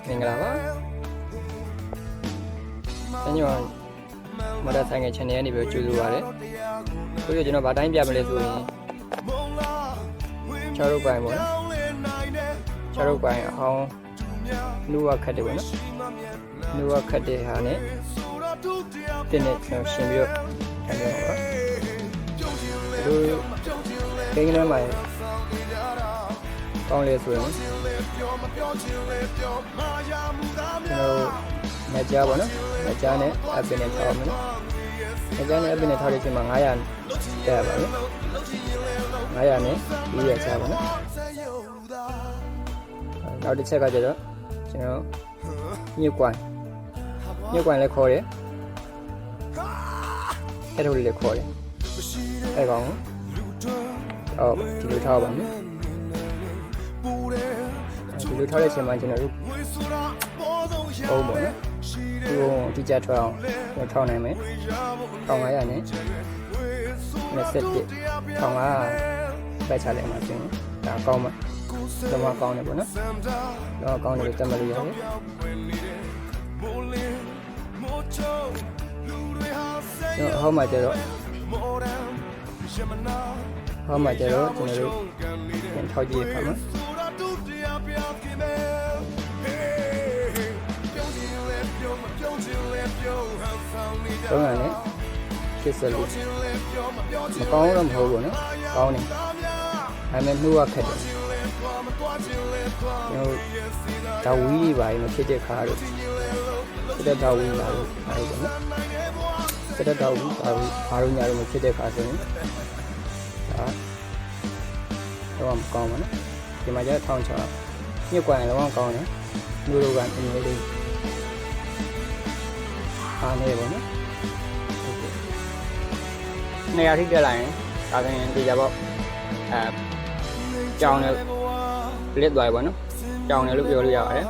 မင်္ဂလာပါကျွန်တော်မဒဆိုင်ငယ် channel ကနေပြီးကြိုးဆိုပါရစေ။ပြီးတော့ကျွန်တော်ဗာတိုင်းပြမလဲဆိုရင်6ရုပ်ပိုင်းပေါ့နော်6ရုပ်ပိုင်းအောင်နူဝခတ်တယ်ပေါ့နော်နူဝခတ်တဲ့ဟာနဲ့တင်းနဲ့ကျွန်တော်ရှင်းပြီးတော့ထိုင်ရအောင်ပါဒီကိန်းကလေးမှာကောင်းလေဆိုရင်ကျွန်တော်မကြားပါနော်မကြားနဲ့အပင်နဲ့ထောက်မယ်နော်မကြားနဲ့အပင်နဲ့ထောက်တဲ့အချိန်မှာ900တက်ပါမယ်900နဲ့ပြီးရချပါနော်နောက်တစ်ချက်ကကျတော့ကျွန်တော်ညှစ်ကွိုင်းလည်းခေါ်တယ်အဲ့လိုလည်းခေါ်တယ်အဲ့ကောင်ဒီလိုထားပါမယ်ဒီလိုထားတဲ့အချိန်မှာကျွန်တော်တို့ပုံပေါ့နော်ဒီကြထွက်အောင်ကျွန်တော်ထောက်နိုင်မယ်1500နဲ့27 1500ပဲချလိုက်မှာပြင်ဒါကောင်းမှာတော့ကောင်းတယ်ပေါ့နော်တော့ကောင်းတယ်တက်မလို့ရတယ်ဟောမှာကျတော့ကျွန်တော်တို့ထောက်ကြည့်ရပါမယ်တော့လည်းဖြစ်စလို့မကောင်းတော့မဟုတ်ဘူးနော်ကောင်းတယ်ဒါပေမဲ့နှိုးရခက်တယ်ကျွန်တော်ဒါဝီးပါရင်မဖြစ်တဲ့ခါတော့ဖြစ်တဲ့ဒါဝီးပါလို့အဲ့ဒါနော်ဖြစ်တဲ့ဒါဝီးဘာလို့ညာလို့မဖြစ်တဲ့ခါဆိုရင်ဒါတော့မကောင်းပါနော်ဒီမှာကျထောင်းချောင်းညစ်ကွာရင်တော့ကောင်းတယ်မျိုးတို့ကအင်းလေးအားနေပါနော်နေရာထိတက်လိုက်ရင်ဒါဆိုရင်ဒီကြပေါ့ကြောင်နဲ့လစ်သွားပြီပေါ့နော်ကြောင်တယ်လို့ပြောလို့ရပါတယ်